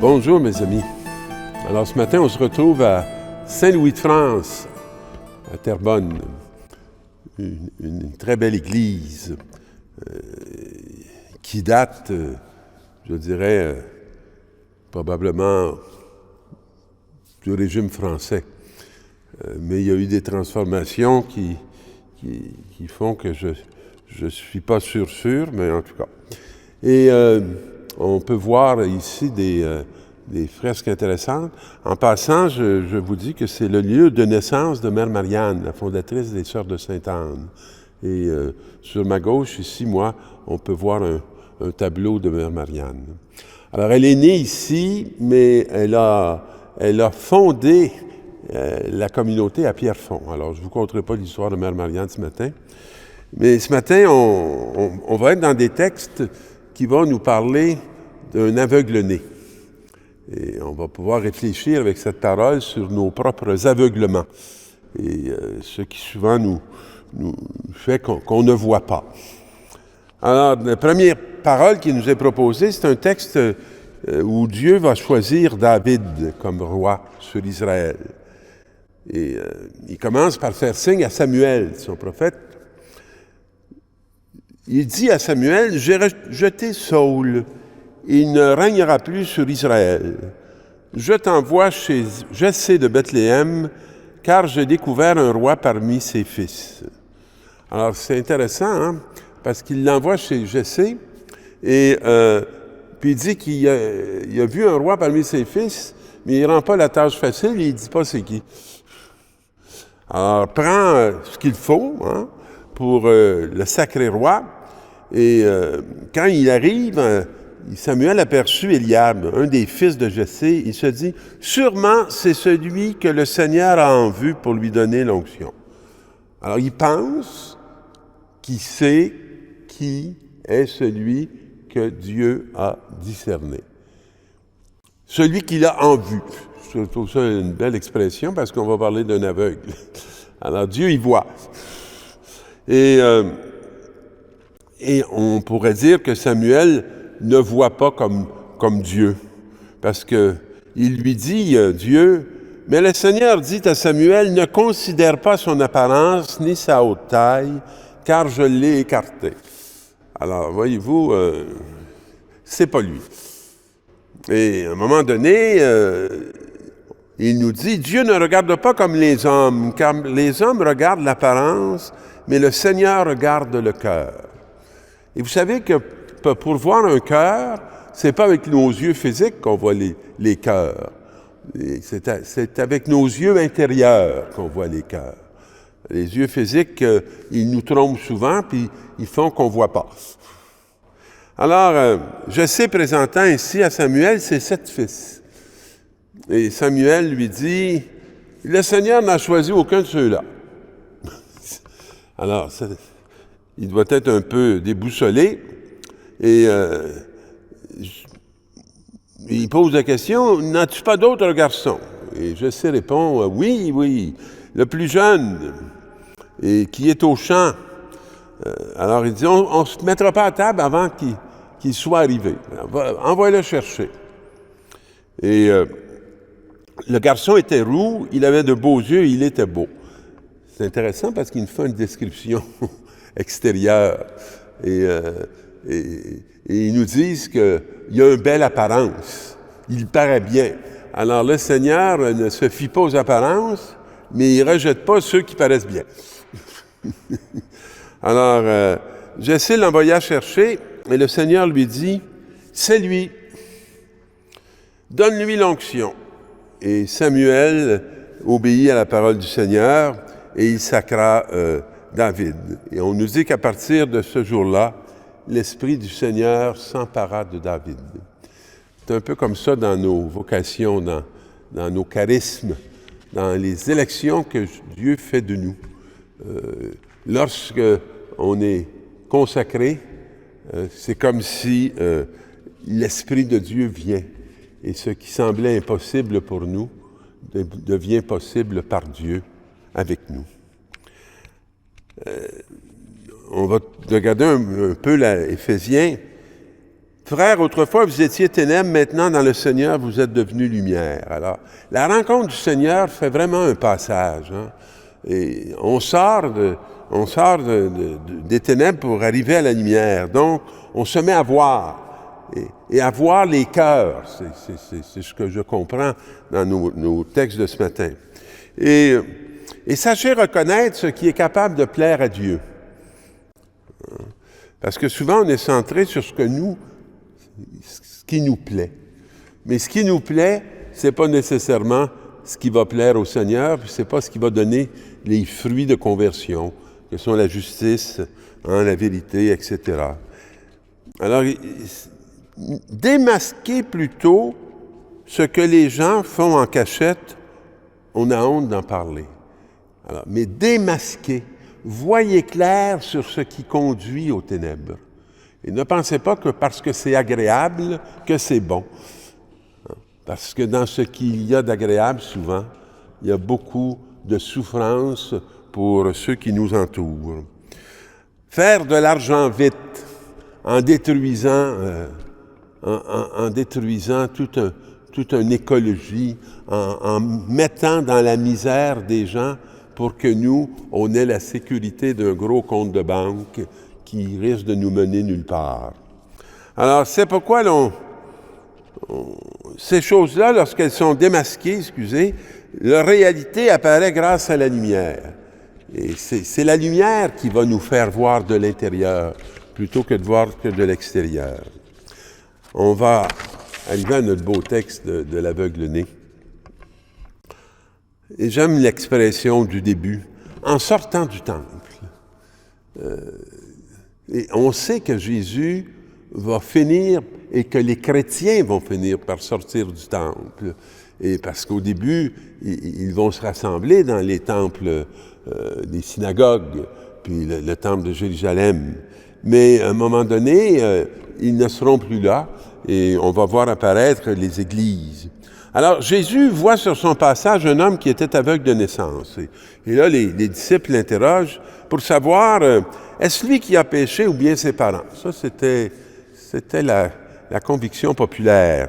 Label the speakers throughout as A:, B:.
A: Bonjour mes amis. Alors ce matin, on se retrouve à Saint-Louis-de-France, à Terrebonne, une très belle église qui date, je dirais, probablement du régime français. Mais il y a eu des transformations qui font que je ne suis pas sûr, mais en tout cas. Et on peut voir ici des fresques intéressantes. En passant, je vous dis que c'est le lieu de naissance de Mère Marianne, la fondatrice des Sœurs de Sainte-Anne. Et sur ma gauche, ici, moi, on peut voir un tableau de Mère Marianne. Alors, elle est née ici, mais elle a fondé la communauté à Pierrefonds. Alors, je ne vous conterai pas l'histoire de Mère Marianne ce matin. Mais ce matin, on va être dans des textes qui vont nous parler d'un aveugle-né. Et on va pouvoir réfléchir avec cette parole sur nos propres aveuglements et ce qui souvent nous fait qu'on ne voit pas. Alors, la première parole qui nous est proposée, c'est un texte où Dieu va choisir David comme roi sur Israël. Et il commence par faire signe à Samuel, son prophète. Il dit à Samuel, « J'ai rejeté Saül, il ne régnera plus sur Israël. Je t'envoie chez Jessé de Bethléem, car j'ai découvert un roi parmi ses fils. » Alors, c'est intéressant, hein, parce qu'il l'envoie chez Jessé, et puis il dit qu'il a vu un roi parmi ses fils, mais il ne rend pas la tâche facile, il ne dit pas c'est qui. Alors, prend ce qu'il faut hein, pour le sacré roi, et quand il arrive, Samuel aperçut Eliab, un des fils de Jessé, il se dit, « Sûrement, c'est celui que le Seigneur a en vue pour lui donner l'onction. » Alors, il pense qu'il sait qui est celui que Dieu a discerné. Celui qu'il a en vue. Je trouve ça une belle expression parce qu'on va parler d'un aveugle. Alors, Dieu y voit. Et on pourrait dire que Samuel ne voit pas comme Dieu. Parce que il lui dit, Dieu, « Mais le Seigneur dit à Samuel, ne considère pas son apparence ni sa haute taille, car je l'ai écarté. » Alors, voyez-vous, c'est pas lui. Et à un moment donné, il nous dit, « Dieu ne regarde pas comme les hommes, car les hommes regardent l'apparence, mais le Seigneur regarde le cœur. » Et vous savez que pour voir un cœur, c'est pas avec nos yeux physiques qu'on voit les cœurs. C'est avec nos yeux intérieurs qu'on voit les cœurs. Les yeux physiques, ils nous trompent souvent, puis ils font qu'on voit pas. Alors, Jessé présentant ainsi à Samuel ses 7 fils. Et Samuel lui dit, « Le Seigneur n'a choisi aucun de ceux-là. » Alors, il doit être un peu déboussolé. Et il pose la question, « N'as-tu pas d'autres garçons? » Et Jessé répond, « Oui, le plus jeune, et qui est au champ. » Alors il dit, « On ne se mettra pas à table avant qu'il soit arrivé. Envoie-le chercher. » Et le garçon était roux, il avait de beaux yeux, il était beau. C'est intéressant parce qu'il nous fait une description extérieure. Et ils nous disent qu'il a une belle apparence. Il paraît bien. Alors le Seigneur ne se fie pas aux apparences, mais il ne rejette pas ceux qui paraissent bien. Alors, Jessé l'envoya chercher, et le Seigneur lui dit, « C'est lui. Donne-lui l'onction. » Et Samuel obéit à la parole du Seigneur, et il sacra David. Et on nous dit qu'à partir de ce jour-là, l'Esprit du Seigneur s'empara de David. C'est un peu comme ça dans nos vocations, dans nos charismes, dans les élections que Dieu fait de nous. Lorsque on est consacré, c'est comme si l'Esprit de Dieu vient. Et ce qui semblait impossible pour nous devient possible par Dieu avec nous. On va regarder un peu Éphésiens Frères, autrefois, vous étiez ténèbres, maintenant, dans le Seigneur, vous êtes devenus lumière. » Alors, la rencontre du Seigneur fait vraiment un passage. Hein? Et on sort des ténèbres pour arriver à la lumière. Donc, on se met à voir. Et à voir les cœurs. C'est ce que je comprends dans nos textes de ce matin. Et sachez reconnaître ce qui est capable de plaire à Dieu. Parce que souvent, on est centré sur ce qui nous plaît. Mais ce qui nous plaît, ce n'est pas nécessairement ce qui va plaire au Seigneur, puis ce n'est pas ce qui va donner les fruits de conversion, que sont la justice, la vérité, etc. Alors, démasquer plutôt ce que les gens font en cachette, on a honte d'en parler. Alors, mais démasquer, voyez clair sur ce qui conduit aux ténèbres. Et ne pensez pas que parce que c'est agréable, que c'est bon. Parce que dans ce qu'il y a d'agréable, souvent, il y a beaucoup de souffrance pour ceux qui nous entourent. Faire de l'argent vite, en détruisant toute une écologie, en mettant dans la misère des gens pour que nous, on ait la sécurité d'un gros compte de banque qui risque de nous mener nulle part. Alors, c'est pourquoi ces choses-là, lorsqu'elles sont démasquées, leur réalité apparaît grâce à la lumière. Et c'est la lumière qui va nous faire voir de l'intérieur, plutôt que de voir que de l'extérieur. On va arriver à notre beau texte de l'aveugle-né. Et j'aime l'expression du début, en sortant du temple. Et on sait que Jésus va finir, et que les chrétiens vont finir par sortir du temple. Et parce qu'au début, ils vont se rassembler dans les temples des synagogues, puis le temple de Jérusalem. Mais à un moment donné, ils ne seront plus là, et on va voir apparaître les églises. Alors, Jésus voit sur son passage un homme qui était aveugle de naissance. Et là, les disciples l'interrogent pour savoir, est-ce lui qui a péché ou bien ses parents? Ça, c'était la conviction populaire.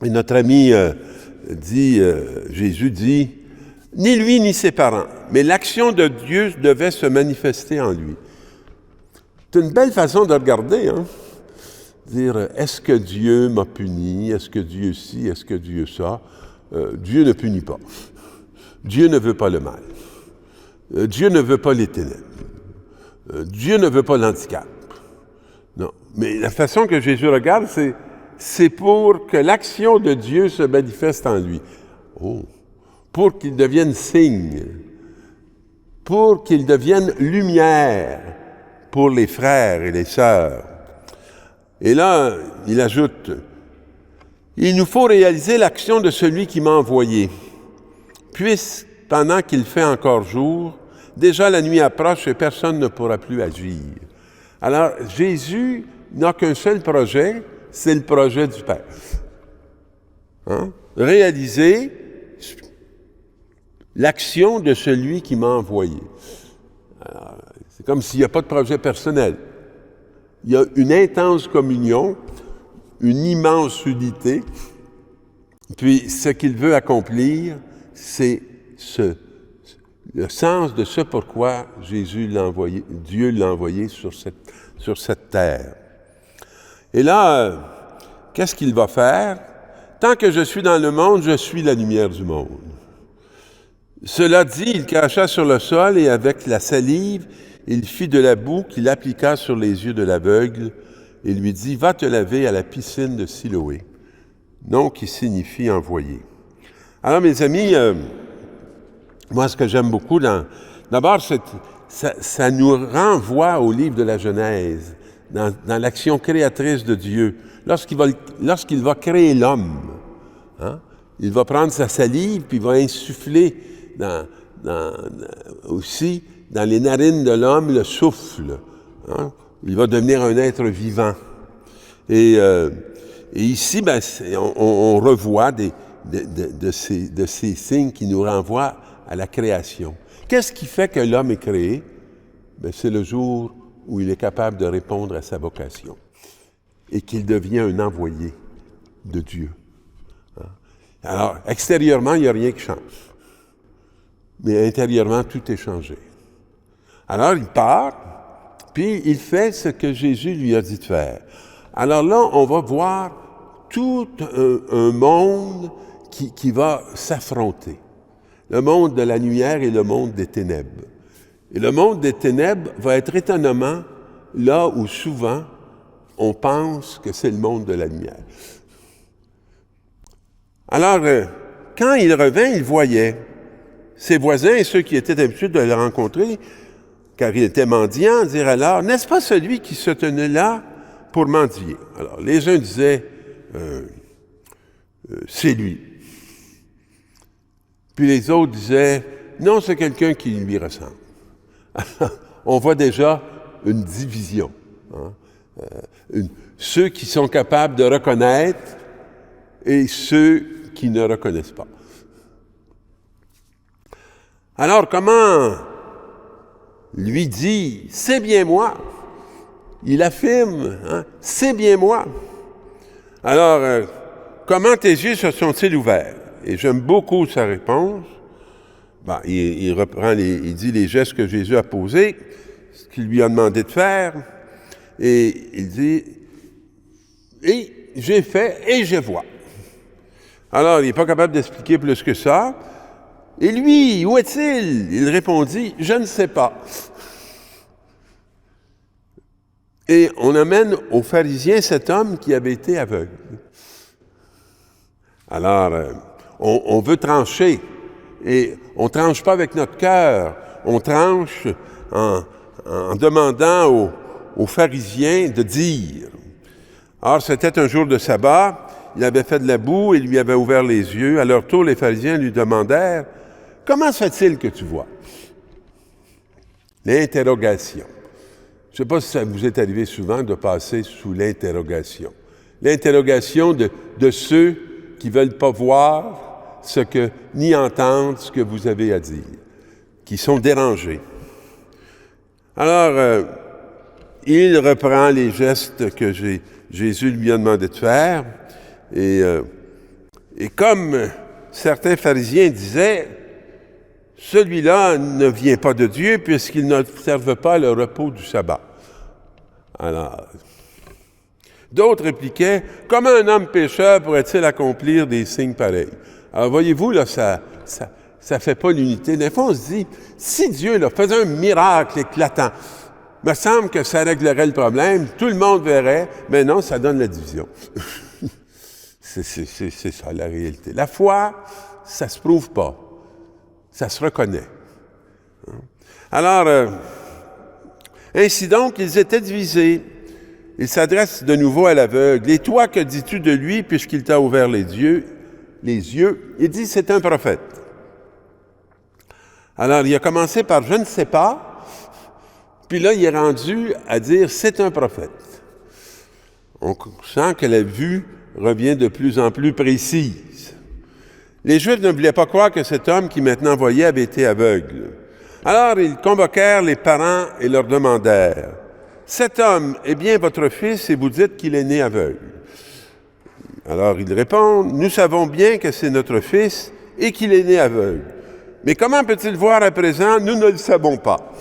A: Et notre ami Jésus dit, ni lui ni ses parents, mais l'action de Dieu devait se manifester en lui. C'est une belle façon de regarder, hein? Dire, est-ce que Dieu m'a puni? Est-ce que Dieu ci? Est-ce que Dieu ça? Dieu ne punit pas. Dieu ne veut pas le mal. Dieu ne veut pas les ténèbres. Dieu ne veut pas l'handicap. Non. Mais la façon que Jésus regarde, c'est pour que l'action de Dieu se manifeste en lui. Oh! Pour qu'il devienne signe. Pour qu'il devienne lumière pour les frères et les sœurs. Et là, il ajoute, « Il nous faut réaliser l'action de celui qui m'a envoyé. Puisque, pendant qu'il fait encore jour, déjà la nuit approche et personne ne pourra plus agir. » Alors, Jésus n'a qu'un seul projet, c'est le projet du Père. Hein? Réaliser l'action de celui qui m'a envoyé. Alors, c'est comme s'il n'y a pas de projet personnel. Il y a une intense communion, une immense unité, puis ce qu'il veut accomplir, c'est le sens de ce pourquoi Jésus l'a envoyé, Dieu l'a envoyé sur cette terre. Et là, qu'est-ce qu'il va faire? Tant que je suis dans le monde, je suis la lumière du monde. Cela dit, il cracha sur le sol et avec la salive, il fit de la boue qu'il appliqua sur les yeux de l'aveugle et lui dit, « Va te laver à la piscine de Siloé », nom qui signifie « envoyé ». Alors, mes amis, moi, ce que j'aime beaucoup, d'abord, ça nous renvoie au livre de la Genèse, dans l'action créatrice de Dieu. Lorsqu'il va créer l'homme, hein, il va prendre sa salive, puis il va insuffler aussi dans les narines de l'homme le souffle. Hein? Il va devenir un être vivant. Et ici, on revoit de ces signes qui nous renvoient à la création. Qu'est-ce qui fait que l'homme est créé? C'est le jour où il est capable de répondre à sa vocation. et qu'il devient un envoyé de Dieu. Alors, extérieurement, il n'y a rien qui change. Mais intérieurement, tout est changé. Alors, il part, puis il fait ce que Jésus lui a dit de faire. Alors là, on va voir tout un monde qui va s'affronter. Le monde de la lumière et le monde des ténèbres. Et le monde des ténèbres va être étonnamment là où souvent on pense que c'est le monde de la lumière. Alors, quand il revint, il voyait ses voisins et ceux qui étaient habitués de le rencontrer, car il était mendiant, dire alors, n'est-ce pas celui qui se tenait là pour mendier? Alors, les uns disaient, c'est lui. Puis les autres disaient, non, c'est quelqu'un qui lui ressemble. On voit déjà une division. Ceux qui sont capables de reconnaître et ceux qui ne reconnaissent pas. Alors, comment lui dit, c'est bien moi? Il affirme, c'est bien moi. Alors, comment tes yeux se sont-ils ouverts? Et j'aime beaucoup sa réponse. Il reprend, il dit les gestes que Jésus a posés, ce qu'il lui a demandé de faire, et il dit, et j'ai fait et je vois. Alors, il n'est pas capable d'expliquer plus que ça. Et lui, où est-il? Il répondit, je ne sais pas. Et on amène aux pharisiens cet homme qui avait été aveugle. Alors, on veut trancher. Et on ne tranche pas avec notre cœur. On tranche en demandant aux pharisiens de dire. Or, c'était un jour de sabbat. Il avait fait de la boue et lui avait ouvert les yeux. À leur tour, les pharisiens lui demandèrent, « Comment se fait-il que tu vois? » L'interrogation. Je ne sais pas si ça vous est arrivé souvent de passer sous l'interrogation. L'interrogation de ceux qui ne veulent pas voir ni entendre ce que vous avez à dire, qui sont dérangés. Alors, il reprend les gestes que Jésus lui a demandé de faire, et comme certains pharisiens disaient, celui-là ne vient pas de Dieu puisqu'il n'observe pas le repos du sabbat. Alors, d'autres répliquaient, comment un homme pécheur pourrait-il accomplir des signes pareils? Alors, voyez-vous, là, ça fait pas l'unité. Des fois, on se dit, si Dieu là, faisait un miracle éclatant, il me semble que ça réglerait le problème, tout le monde verrait, mais non, ça donne la division. C'est ça, la réalité. La foi, ça se prouve pas. Ça se reconnaît. Alors, ainsi donc, ils étaient divisés. Il s'adresse de nouveau à l'aveugle. « Et toi, que dis-tu de lui, puisqu'il t'a ouvert les yeux? » Il dit, c'est un prophète. Alors, il a commencé par « je ne sais pas », puis là, il est rendu à dire « c'est un prophète ». On sent que la vue revient de plus en plus précise. Les Juifs ne voulaient pas croire que cet homme qui maintenant voyait avait été aveugle. Alors, ils convoquèrent les parents et leur demandèrent « Cet homme est bien votre fils et vous dites qu'il est né aveugle. » Alors, ils répondent « Nous savons bien que c'est notre fils et qu'il est né aveugle. Mais comment peut-il voir à présent? Nous ne le savons pas. »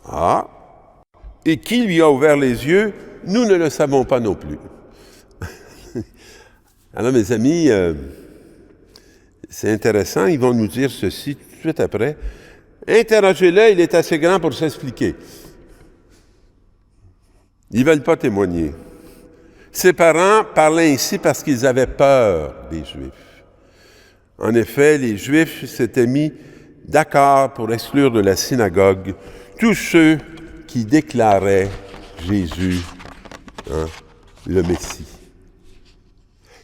A: Ah! Et qui lui a ouvert les yeux? Nous ne le savons pas non plus. Alors, mes amis, c'est intéressant, ils vont nous dire ceci tout de suite après. Interrogez-le, il est assez grand pour s'expliquer. Ils ne veulent pas témoigner. Ses parents parlaient ainsi parce qu'ils avaient peur des Juifs. En effet, les Juifs s'étaient mis d'accord pour exclure de la synagogue tous ceux qui déclaraient Jésus, le Messie.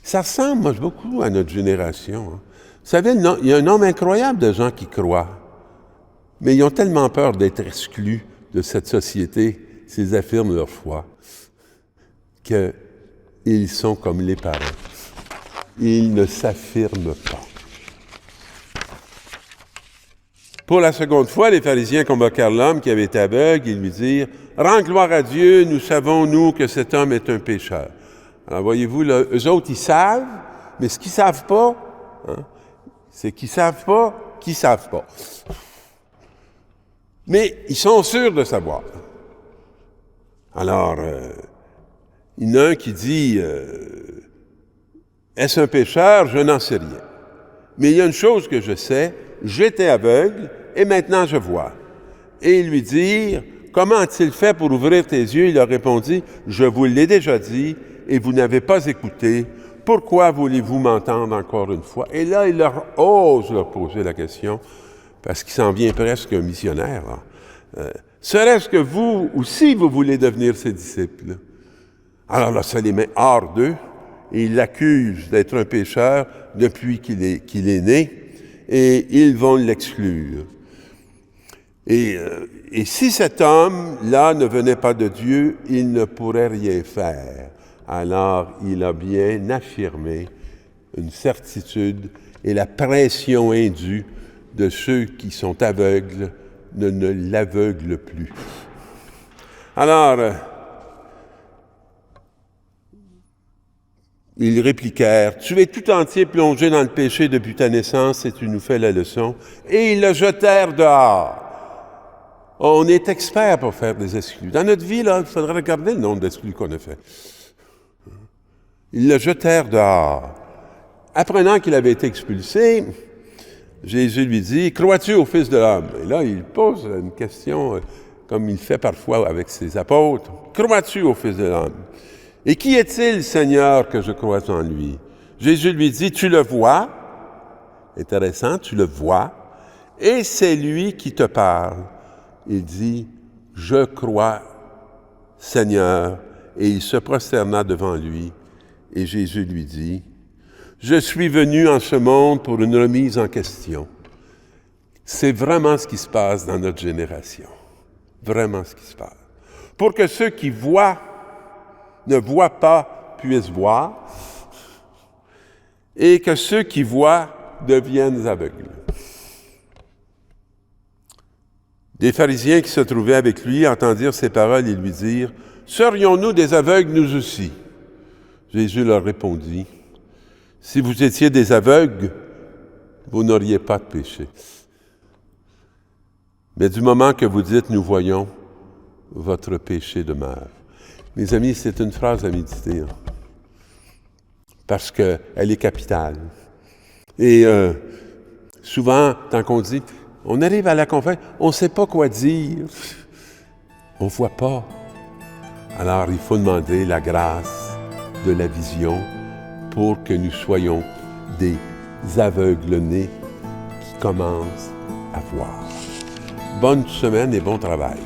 A: Ça ressemble beaucoup à notre génération. Vous savez, il y a un nombre incroyable de gens qui croient, mais ils ont tellement peur d'être exclus de cette société s'ils affirment leur foi, qu'ils sont comme les parents. Ils ne s'affirment pas. Pour la seconde fois, les pharisiens convoquèrent l'homme qui avait été aveugle et lui dirent « Rends gloire à Dieu, nous savons, nous, que cet homme est un pécheur. » Alors voyez-vous, là, eux autres, ils savent, mais ce qu'ils ne savent pas, c'est qu'ils ne savent pas qu'ils ne savent pas. Mais ils sont sûrs de savoir. Alors, il y en a un qui dit « Est-ce un pécheur? Je n'en sais rien. Mais il y a une chose que je sais, j'étais aveugle et maintenant je vois. » Et ils lui dirent « Comment a-t-il fait pour ouvrir tes yeux? » Il leur répondit « Je vous l'ai déjà dit et vous n'avez pas écouté. Pourquoi voulez-vous m'entendre encore une fois? » Et là, il ose leur poser la question, parce qu'il s'en vient presque un missionnaire. Serait-ce que vous aussi, vous voulez devenir ses disciples? Alors là, ça les met hors d'eux, et ils l'accusent d'être un pécheur depuis qu'il est né, et ils vont l'exclure. Et si cet homme-là ne venait pas de Dieu, il ne pourrait rien faire. Alors, il a bien affirmé une certitude et la pression indue de ceux qui sont aveugles ne l'aveugle plus. Alors, ils répliquèrent, « Tu es tout entier plongé dans le péché depuis ta naissance et tu nous fais la leçon. » Et ils le jetèrent dehors. On est expert pour faire des exclus. Dans notre vie, là, il faudrait regarder le nombre d'exclus qu'on a fait. Ils le jetèrent dehors. Apprenant qu'il avait été expulsé, Jésus lui dit, « Crois-tu au Fils de l'homme? » Et là, il pose une question, comme il fait parfois avec ses apôtres. « Crois-tu au Fils de l'homme? Et qui est-il, Seigneur, que je crois en lui? » Jésus lui dit, « Tu le vois. » Intéressant, tu le vois. Et c'est lui qui te parle. Il dit, « Je crois, Seigneur. » Et il se prosterna devant lui. Et Jésus lui dit, « Je suis venu en ce monde pour une remise en question. » C'est vraiment ce qui se passe dans notre génération. Vraiment ce qui se passe. Pour que ceux qui voient, ne voient pas, puissent voir, et que ceux qui voient deviennent aveugles. Des pharisiens qui se trouvaient avec lui entendirent ces paroles et lui dirent, « Serions-nous des aveugles nous aussi? » Jésus leur répondit, « Si vous étiez des aveugles, vous n'auriez pas de péché. Mais du moment que vous dites « nous voyons », votre péché demeure. » Mes amis, c'est une phrase à méditer, parce qu'elle est capitale. Et souvent, tant qu'on dit, on arrive à la conférence, on ne sait pas quoi dire, on ne voit pas. Alors, il faut demander la grâce de la vision pour que nous soyons des aveugles nés qui commencent à voir. Bonne semaine et bon travail.